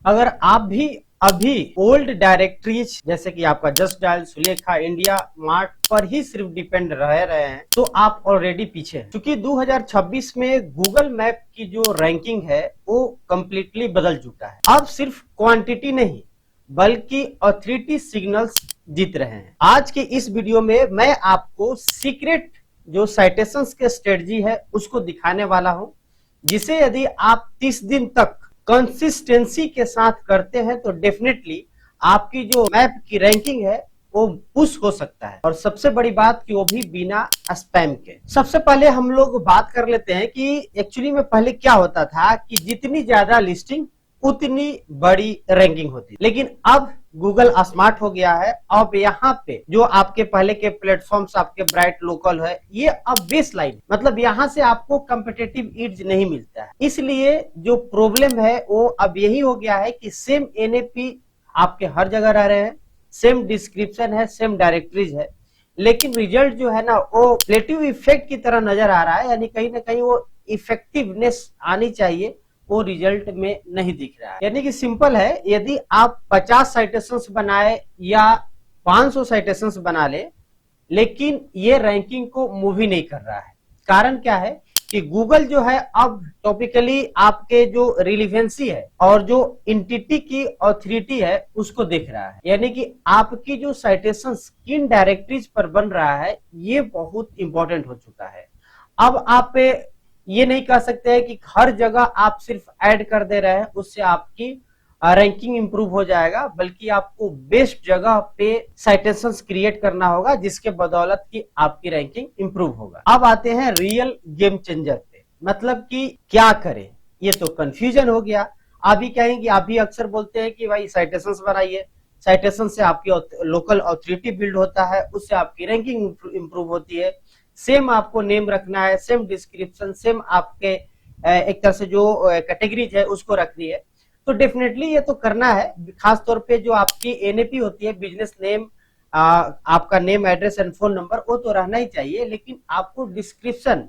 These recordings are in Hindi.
अगर आप भी अभी ओल्ड डायरेक्टरीज जैसे कि आपका just dial, Sulekha, India mart पर ही सिर्फ डिपेंड रह रहे हैं तो आप ऑलरेडी पीछे हैं। क्योंकि 2026 में गूगल मैप की जो रैंकिंग है वो कंप्लीटली बदल चुका है। अब सिर्फ क्वांटिटी नहीं बल्कि ऑथोरिटी सिग्नल्स जीत रहे हैं। आज के इस वीडियो में मैं आपको सीक्रेट जो साइटेशंस के स्ट्रेटजी है उसको दिखाने वाला हूं, जिसे यदि आप 30 दिन तक कंसिस्टेंसी के साथ करते हैं तो डेफिनेटली आपकी जो मैप की रैंकिंग है वो पुश हो सकता है। और सबसे बड़ी बात कि वो भी बिना स्पैम के। सबसे पहले हम लोग बात कर लेते हैं कि एक्चुअली में पहले क्या होता था कि जितनी ज्यादा लिस्टिंग उतनी बड़ी रैंकिंग होती, लेकिन अब गूगल स्मार्ट हो गया है। अब यहाँ पे जो आपके पहले के प्लेटफॉर्म्स आपके ब्राइट लोकल है, ये अब बेस लाइन, मतलब यहाँ से आपको कम्पिटेटिव एज नहीं मिलता है। इसलिए जो प्रॉब्लम है वो अब यही हो गया है कि सेम एनएपी आपके हर जगह रह रहे हैं, सेम डिस्क्रिप्शन है, सेम डायरेक्टरीज है, लेकिन रिजल्ट जो है ना वो प्लेटिव इफेक्ट की तरह नजर आ रहा है। यानी कहीं ना कहीं वो इफेक्टिवनेस आनी चाहिए, वो रिजल्ट में नहीं दिख रहा है। यानी कि सिंपल है, यदि आप 50 साइटेशंस बनाए या 500 साइटेशंस बना ले, लेकिन ये रैंकिंग को मूव ही नहीं कर रहा है। कारण क्या है कि गूगल जो है अब टॉपिकली आपके जो रिलेवेंसी है और जो एंटिटी की ऑथोरिटी है उसको देख रहा है। यानी कि आपकी जो साइटेशंस किन डायरेक्टरीज पर बन रहा है ये बहुत इंपॉर्टेंट हो चुका है। अब आप ये नहीं कह सकते हैं कि हर जगह आप सिर्फ ऐड कर दे रहे हैं उससे आपकी रैंकिंग इंप्रूव हो जाएगा, बल्कि आपको बेस्ट जगह पे साइटेशंस क्रिएट करना होगा जिसके बदौलत की आपकी रैंकिंग इंप्रूव होगा। अब आते हैं रियल गेम चेंजर पे, मतलब कि क्या करें, ये तो कंफ्यूजन हो गया। अभी कहेंगे, आप भी अक्सर बोलते हैं कि भाई साइटेशंस बनाइए, साइटेशन से आपकी लोकल ऑथोरिटी बिल्ड होता है, उससे आपकी रैंकिंग इंप्रूव होती है। सेम आपको नेम रखना है, सेम डिस्क्रिप्शन, सेम आपके एक तरह से जो कैटेगरीज है उसको रखनी है। तो डेफिनेटली ये तो करना है। खास तौर पे जो आपकी एनएपी होती है, बिजनेस नेम, आपका name, address and phone number, वो तो रहना ही चाहिए, लेकिन आपको डिस्क्रिप्शन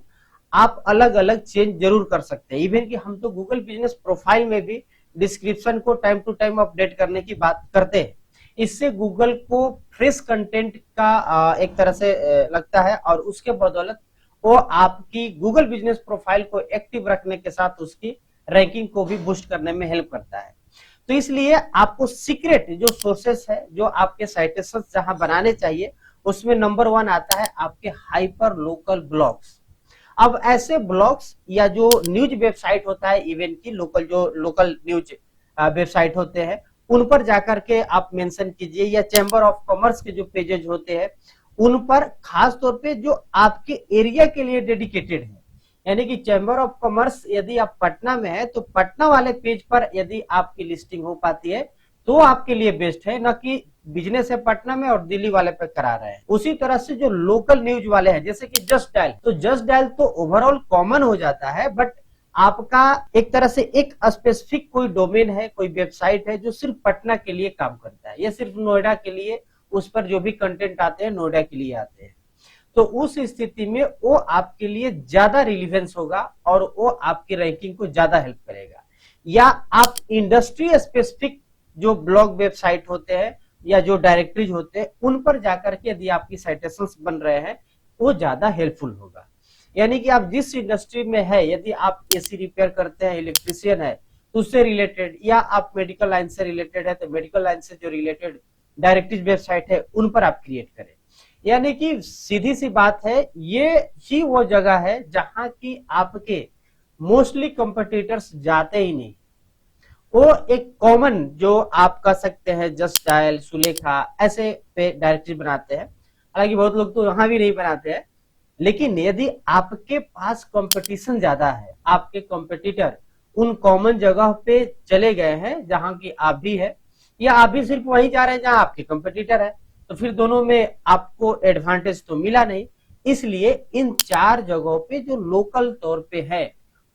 आप अलग अलग चेंज जरूर कर सकते हैं। इवन कि हम तो गूगल बिजनेस प्रोफाइल में भी डिस्क्रिप्शन को टाइम टू टाइम अपडेट करने की बात करते हैं। इससे गूगल को फ्रेश कंटेंट का एक तरह से लगता है और उसके बदौलत वो आपकी गूगल बिजनेस प्रोफाइल को एक्टिव रखने के साथ उसकी रैंकिंग को भी बूस्ट करने में हेल्प करता है। तो इसलिए आपको सीक्रेट जो सोर्सेस है, जो आपके साइटेशन जहां बनाने चाहिए, उसमें नंबर 1 आता है आपके हाइपर लोकल ब्लॉग्स। अब ऐसे ब्लॉग्स या जो न्यूज वेबसाइट होता है, इवन की लोकल न्यूज वेबसाइट होते हैं, उन पर जाकर के आप मेंशन कीजिए, या चैम्बर ऑफ कॉमर्स के जो पेजेज होते हैं उन पर, खास तौर पे जो आपके एरिया के लिए डेडिकेटेड है। यानी कि चैम्बर ऑफ कॉमर्स यदि आप पटना में है तो पटना वाले पेज पर यदि आपकी लिस्टिंग हो पाती है तो आपके लिए बेस्ट है, न कि बिजनेस है पटना में और दिल्ली वाले पे करा रहे हैं। उसी तरह से जो लोकल न्यूज वाले हैं जैसे कि जस्ट डायल, तो जस्ट डायल तो ओवरऑल कॉमन हो जाता है, बट आपका एक तरह से एक स्पेसिफिक कोई डोमेन है, कोई वेबसाइट है जो सिर्फ पटना के लिए काम करता है, या सिर्फ नोएडा के लिए, उस पर जो भी कंटेंट आते हैं नोएडा के लिए आते हैं। तो उस स्थिति में वो आपके लिए ज्यादा रिलीवेंस होगा और वो आपकी रैंकिंग को ज्यादा हेल्प करेगा। या आप इंडस्ट्री स्पेसिफिक जो ब्लॉग वेबसाइट होते हैं या जो डायरेक्टरीज होते हैं उन पर जाकर के यदि आपकी साइटेशंस बन रहे हैं वो ज्यादा हेल्पफुल होगा। यानी कि आप जिस इंडस्ट्री में है, यदि आप एसी रिपेयर करते हैं, इलेक्ट्रिशियन है तो उससे रिलेटेड, या आप मेडिकल लाइन से रिलेटेड है तो मेडिकल लाइन से जो रिलेटेड डायरेक्टरी वेबसाइट है उन पर आप क्रिएट करें। यानी कि सीधी सी बात है, ये ही वो जगह है जहां की आपके मोस्टली कंपटीटर्स जाते ही नहीं। वो एक कॉमन जो आप कह सकते हैं जस्ट डायल, सुलेखा, ऐसे पे डायरेक्टरी बनाते हैं। हालांकि बहुत लोग तो वहां भी नहीं बनाते हैं, लेकिन यदि आपके पास कंपटीशन ज्यादा है, आपके कंपटीटर उन कॉमन जगह पे चले गए हैं जहां की आप भी है, या आप भी सिर्फ वहीं जा रहे हैं जहां आपके कंपटीटर है, तो फिर दोनों में आपको एडवांटेज तो मिला नहीं। इसलिए इन 4 जगहों पे जो लोकल तौर पे है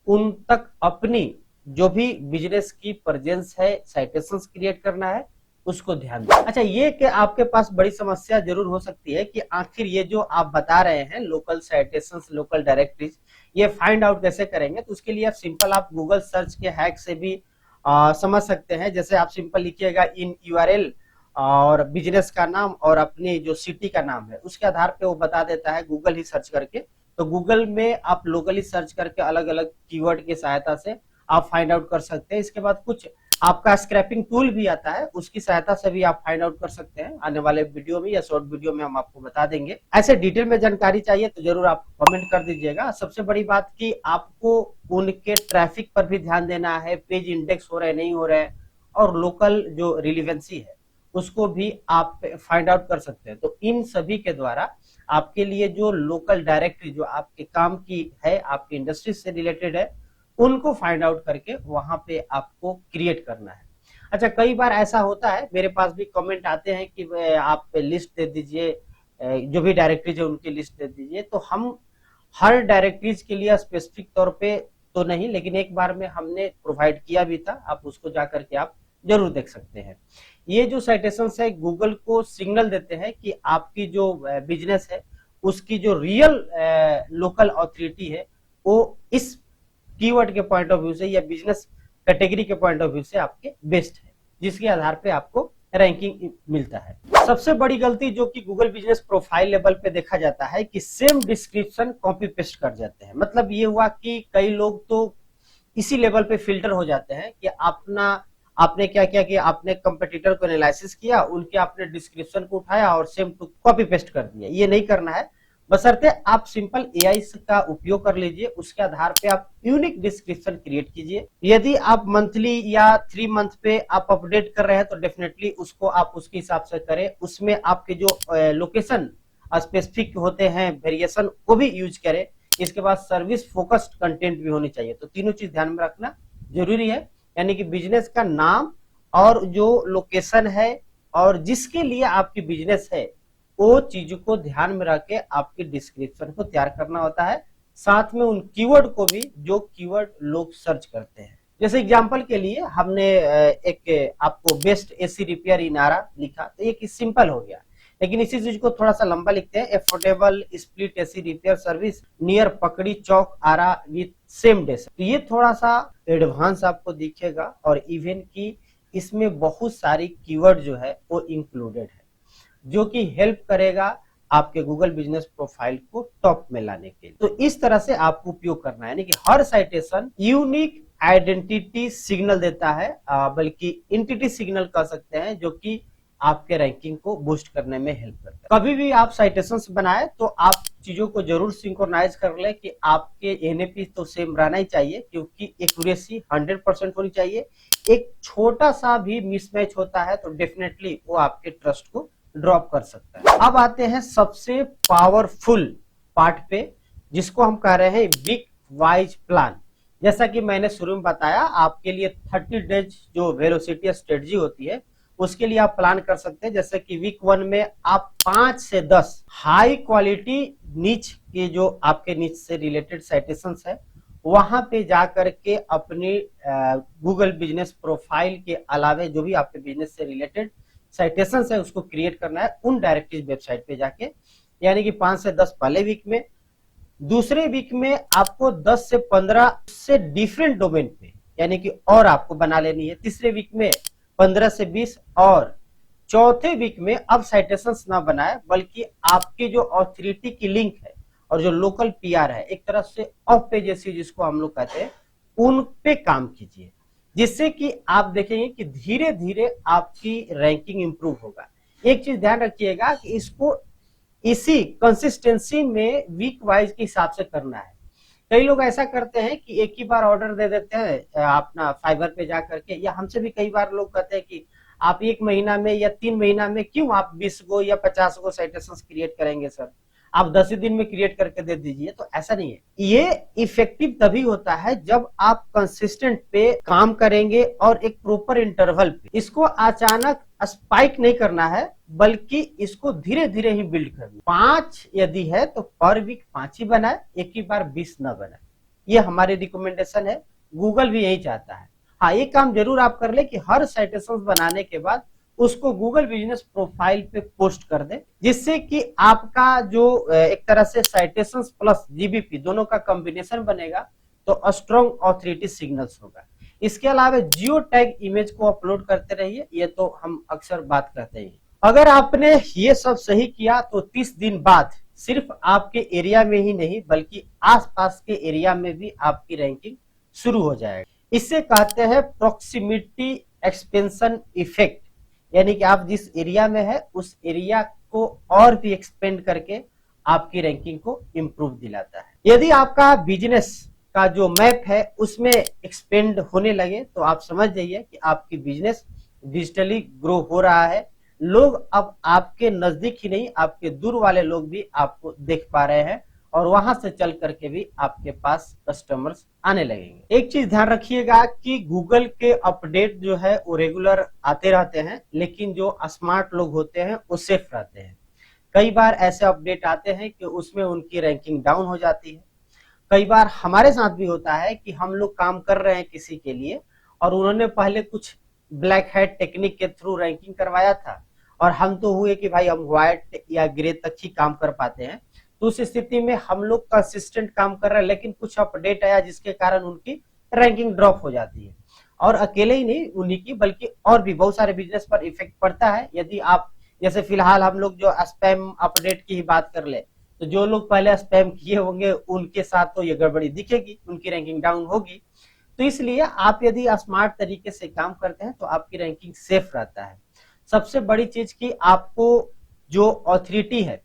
उन तक अपनी जो भी बिजनेस की प्रेजेंस है, साइटेशंस क्रिएट करना है, उसको ध्यान दें। अच्छा, ये कि आपके पास बड़ी समस्या जरूर हो सकती है कि आखिर ये जो आप बता रहे हैं लोकल साइटेशंस, लोकल डायरेक्टरीज, ये फाइंड आउट कैसे करेंगे। तो उसके लिए आप सिंपल आप गूगल सर्च के हैक से भी समझ सकते हैं। जैसे आप सिंपल लिखिएगा इन यूआरएल और बिजनेस का नाम और अपनी जो सिटी का नाम है उसके आधार पे वो बता देता है गूगल ही सर्च करके। तो गूगल में आप लोकली सर्च करके अलग अलग कीवर्ड की सहायता से आप फाइंड आउट कर सकते हैं। इसके बाद कुछ आपका स्क्रैपिंग टूल भी आता है, उसकी सहायता से भी आप फाइंड आउट कर सकते हैं। आने वाले वीडियो में या शॉर्ट वीडियो में हम आपको बता देंगे। ऐसे डिटेल में जानकारी चाहिए तो जरूर आप कमेंट कर दीजिएगा। सबसे बड़ी बात कि आपको उनके ट्रैफिक पर भी ध्यान देना है, पेज इंडेक्स हो रहे नहीं हो रहे, और लोकल जो रिलीवेंसी है उसको भी आप फाइंड आउट कर सकते हैं। तो इन सभी के द्वारा आपके लिए जो लोकल डायरेक्टरी जो आपके काम की है, आपकी इंडस्ट्री से रिलेटेड है, उनको फाइंड आउट करके वहां पे आपको क्रिएट करना है। अच्छा, कई बार ऐसा होता है, मेरे पास भी कमेंट आते हैं कि आप लिस्ट दे दीजिए, जो भी डायरेक्टरीज है उनकी लिस्ट दे दीजिए। तो हम हर डायरेक्टरीज के लिए स्पेसिफिक तौर पे तो नहीं, लेकिन एक बार में हमने प्रोवाइड किया भी था, आप उसको जाकर के आप जरूर देख सकते हैं। ये जो साइटेशंस है गूगल को सिग्नल देते हैं कि आपकी जो बिजनेस है उसकी जो रियल लोकल अथॉरिटी है वो इस कीवर्ड के पॉइंट ऑफ व्यू से या बिजनेस कैटेगरी के पॉइंट ऑफ व्यू से आपके बेस्ट है, जिसके आधार पे आपको रैंकिंग मिलता है। सबसे बड़ी गलती जो कि गूगल बिजनेस प्रोफाइल लेवल पे देखा जाता है कि सेम डिस्क्रिप्शन कॉपी पेस्ट कर जाते हैं। मतलब ये हुआ कि कई लोग तो इसी लेवल पे फिल्टर हो जाते हैं कि आपने क्या किया कि आपने कंपटीटर को एनालिसिस किया, उनके आपने डिस्क्रिप्शन को उठाया और सेम टू कॉपी पेस्ट कर दिया। ये नहीं करना है, बशर्ते आप सिंपल एआई का उपयोग कर लीजिए, उसके आधार पे आप यूनिक डिस्क्रिप्शन क्रिएट कीजिए। यदि आप मंथली या 3 मंथ पे आप अपडेट कर रहे हैं तो डेफिनेटली उसको आप उसके हिसाब से करें। उसमें आपके जो लोकेशन स्पेसिफिक होते हैं वेरिएशन को भी यूज करें। इसके बाद सर्विस फोकस्ड कंटेंट भी होनी चाहिए। तो तीनों चीज ध्यान में रखना जरूरी है, यानी कि बिजनेस का नाम और जो लोकेशन है और जिसके लिए आपकी बिजनेस है वो चीजों को ध्यान में रख के आपके डिस्क्रिप्शन को तैयार करना होता है। साथ में उन कीवर्ड को भी जो कीवर्ड लोग सर्च करते हैं। जैसे एग्जांपल के लिए हमने एक आपको बेस्ट एसी रिपेयर इन आरा लिखा, तो एक सिंपल हो गया, लेकिन इसी चीज को थोड़ा सा लंबा लिखते हैं, affordable split AC repair service near पकड़ी चौक आरा विथ सेम डे। तो ये थोड़ा सा एडवांस आपको दिखेगा और इवन की इसमें बहुत सारी कीवर्ड जो है वो इंक्लूडेड है, जो कि हेल्प करेगा आपके गूगल बिजनेस प्रोफाइल को टॉप में लाने के लिए। तो इस तरह से आपको उपयोग करना है, यानी कि हर साइटेशन यूनिक आइडेंटिटी सिग्नल देता है, बल्कि एंटिटी सिग्नल कह सकते हैं, जो कि आपके रैंकिंग को बूस्ट करने में हेल्प करता है। कभी भी आप साइटेशंस बनाए तो आप चीजों को जरूर सिंक्रोनाइज कर ले कि आपके एनएपी तो सेम रहना ही चाहिए, क्योंकि एक्यूरेसी 100% होनी चाहिए। एक छोटा सा भी मिसमैच होता है तो डेफिनेटली वो आपके ट्रस्ट को ड्रॉप कर सकता है। अब आते हैं सबसे पावरफुल पार्ट पे, जिसको हम कह रहे हैं वीक वाइज प्लान। जैसा कि मैंने शुरू में बताया, आपके लिए 30 डेज जो वेलोसिटी स्ट्रेटजी होती है उसके लिए आप प्लान कर सकते हैं। जैसे कि वीक 1 में आप 5 से 10 हाई क्वालिटी नीच के जो आपके नीच से रिलेटेड साइटेशंस है वहां पे जा करके अपनी गूगल बिजनेस प्रोफाइल के अलावे जो भी आपके बिजनेस से रिलेटेड साइटेशंस है उसको क्रिएट करना है उन डायरेक्टरीज वेबसाइट पे जाके, यानी कि 5 से 10 पहले वीक में। दूसरे वीक में आपको 10 से 15 से डिफरेंट डोमेन पे, यानी कि और आपको बना लेनी है। तीसरे वीक में 15 से 20, और चौथे वीक में अब साइटेशंस ना बनाए बल्कि आपकी जो ऑथोरिटी की लिंक है और जो लोकल पीआर है, एक तरह से ऑफ पेज जिसको हम लोग कहते हैं, उन पे काम कीजिए, जिससे कि आप देखेंगे कि धीरे धीरे आपकी रैंकिंग इंप्रूव होगा। एक चीज ध्यान रखिएगा कि इसको इसी कंसिस्टेंसी में वीक वाइज के हिसाब से करना है। कई लोग ऐसा करते हैं कि एक ही बार ऑर्डर दे देते हैं अपना फाइवर पे जा करके, या हमसे भी कई बार लोग कहते हैं कि आप 1 महीना में या 3 महीना में क्यों आप 20 गो या 50 गो साइटेशंस क्रिएट करेंगे सर, आप 10 ही दिन में क्रिएट करके दे दीजिए। तो ऐसा नहीं है, ये इफेक्टिव तभी होता है जब आप कंसिस्टेंट पे काम करेंगे और एक प्रॉपर इंटरवल पे। इसको अचानक स्पाइक नहीं करना है, बल्कि इसको धीरे धीरे ही बिल्ड करना। 5 यदि है तो पर वीक 5 ही बनाए, एक ही बार 20 न बनाए। ये हमारी रिकमेंडेशन है, गूगल भी यही चाहता है। हाँ, ये काम जरूर आप कर ले कि हर साइटेशन बनाने के बाद उसको गूगल बिजनेस प्रोफाइल पे पोस्ट कर दे, जिससे कि आपका जो एक तरह से साइटेशंस प्लस जीबीपी दोनों का कॉम्बिनेशन बनेगा तो स्ट्रॉन्ग ऑथोरिटी सिग्नल्स होगा। इसके अलावा जियो टैग इमेज को अपलोड करते रहिए, ये तो हम अक्सर बात करते हैं। अगर आपने ये सब सही किया तो 30 दिन बाद सिर्फ आपके एरिया में ही नहीं बल्कि आसपास के एरिया में भी आपकी रैंकिंग शुरू हो जाएगी। इससे कहते हैं प्रॉक्सिमिटी एक्सपेंशन इफेक्ट, यानी कि आप जिस एरिया में है उस एरिया को और भी एक्सपेंड करके आपकी रैंकिंग को इंप्रूव दिलाता है। यदि आपका बिजनेस का जो मैप है उसमें एक्सपेंड होने लगे तो आप समझ जाइए कि आपकी बिजनेस डिजिटली ग्रो हो रहा है। लोग अब आपके नजदीक ही नहीं, आपके दूर वाले लोग भी आपको देख पा रहे हैं और वहां से चल करके भी आपके पास कस्टमर्स आने लगेंगे। एक चीज ध्यान रखिएगा कि गूगल के अपडेट जो है वो रेगुलर आते रहते हैं, लेकिन जो स्मार्ट लोग होते हैं वो सेफ रहते हैं। कई बार ऐसे अपडेट आते हैं कि उसमें उनकी रैंकिंग डाउन हो जाती है। कई बार हमारे साथ भी होता है कि हम लोग काम कर रहे हैं किसी के लिए और उन्होंने पहले कुछ ब्लैक हैट टेक्निक के थ्रू रैंकिंग करवाया था और हम तो हुए कि भाई हम व्हाइट या ग्रे तक ही काम कर पाते हैं। तो उस स्थिति में हम लोग कंसिस्टेंट काम कर रहे हैं, लेकिन कुछ अपडेट आया जिसके कारण उनकी रैंकिंग ड्रॉप हो जाती है। और अकेले ही नहीं उन्हीं की बल्कि और भी बहुत सारे बिजनेस पर इफेक्ट पड़ता है। यदि आप जैसे फिलहाल हम लोग जो स्पैम अपडेट की ही बात कर ले तो जो लोग पहले स्पैम किए होंगे उनके साथ तो ये गड़बड़ी दिखेगी, उनकी रैंकिंग डाउन होगी। तो इसलिए आप यदि स्मार्ट तरीके से काम करते हैं तो आपकी रैंकिंग सेफ रहता है। सबसे बड़ी चीज की आपको जो ऑथोरिटी है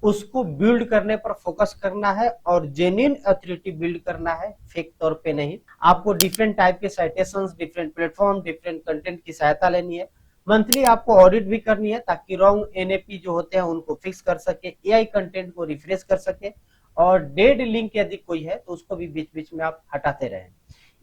उसको बिल्ड करने पर फोकस करना है और जेन्युइन ऑथोरिटी बिल्ड करना है, फेक तौर पे नहीं। आपको डिफरेंट टाइप के citations, different platform, different content की सहायता लेनी है। मंथली आपको ऑडिट भी करनी है ताकि रॉन्ग एनएपी जो होते हैं उनको फिक्स कर सके, एआई कंटेंट को रिफ्रेश कर सके और डेड लिंक यदि कोई है तो उसको भी बीच बीच में आप हटाते रहें।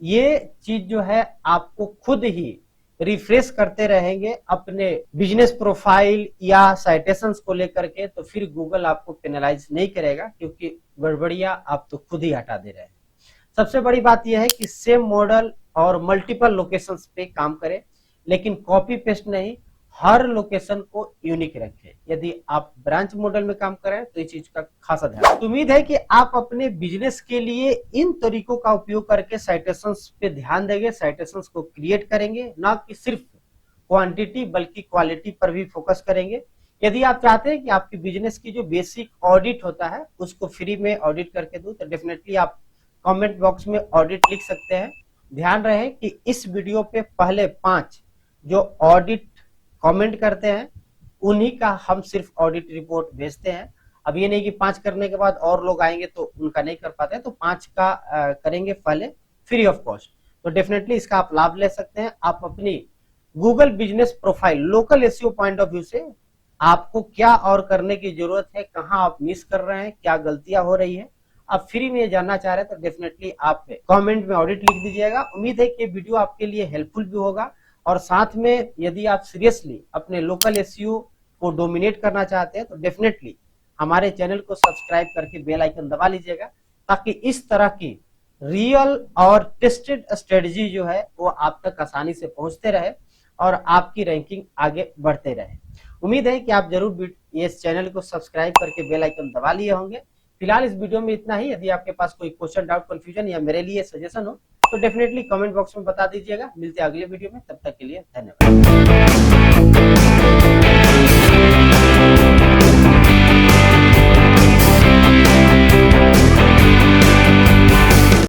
ये चीज जो है आपको खुद ही रिफ्रेश करते रहेंगे अपने बिजनेस प्रोफाइल या साइटेशंस को लेकर के, तो फिर गूगल आपको पेनलाइज नहीं करेगा क्योंकि गड़बड़ियां आप तो खुद ही हटा दे रहे हैं। सबसे बड़ी बात यह है कि सेम मॉडल और मल्टीपल लोकेशंस पे काम करें, लेकिन कॉपी पेस्ट नहीं, हर लोकेशन को यूनिक रखें। यदि आप ब्रांच मॉडल में काम करें तो इस चीज का खासा ध्यान। उम्मीद है कि आप अपने बिजनेस के लिए इन तरीकों का उपयोग करके साइटेशंस पे ध्यान देंगे, साइटेशंस को क्रिएट करेंगे, ना कि सिर्फ क्वांटिटी बल्कि क्वालिटी पर भी फोकस करेंगे। यदि आप चाहते हैं कि आपकी बिजनेस की जो बेसिक ऑडिट होता है उसको फ्री में ऑडिट करके दूं तो डेफिनेटली आप कमेंट बॉक्स में ऑडिट लिख सकते हैं। ध्यान रहे कि इस वीडियो पे पहले 5 जो ऑडिट कमेंट करते हैं उन्हीं का हम सिर्फ ऑडिट रिपोर्ट भेजते हैं। अब ये नहीं कि 5 करने के बाद और लोग आएंगे तो उनका नहीं कर पाते हैं, तो 5 का करेंगे पहले फ्री ऑफ कॉस्ट। तो डेफिनेटली इसका आप लाभ ले सकते हैं। आप अपनी Google business profile local SEO point of view से आपको क्या और करने की जरूरत है, कहां आप मिस कर रहे हैं, क्या गलतियां हो रही है, आप फ्री में जानना चाह रहे हैं तो डेफिनेटली आप कमेंट में ऑडिट लिख दीजिएगा। उम्मीद है कि वीडियो आपके लिए हेल्पफुल भी होगा और साथ में यदि आप सीरियसली अपने लोकल एसईओ को डोमिनेट करना चाहते हैं तो डेफिनेटली हमारे चैनल को सब्सक्राइब करके बेल आइकन दबा लीजिएगा ताकि इस तरह की रियल और टेस्टेड स्ट्रेटजी जो है वो आप तक आसानी से पहुंचते रहे और आपकी रैंकिंग आगे बढ़ते रहे। उम्मीद है कि आप जरूर इस चैनल को सब्सक्राइब करके बेल आइकन दबा लिए होंगे। फिलहाल इस वीडियो में इतना ही। यदि आपके पास कोई क्वेश्चन, डाउट, कंफ्यूजन या मेरे लिए सजेशन हो तो डेफिनेटली कमेंट बॉक्स में बता दीजिएगा। मिलते हैं अगले वीडियो में, तब तक के लिए धन्यवाद।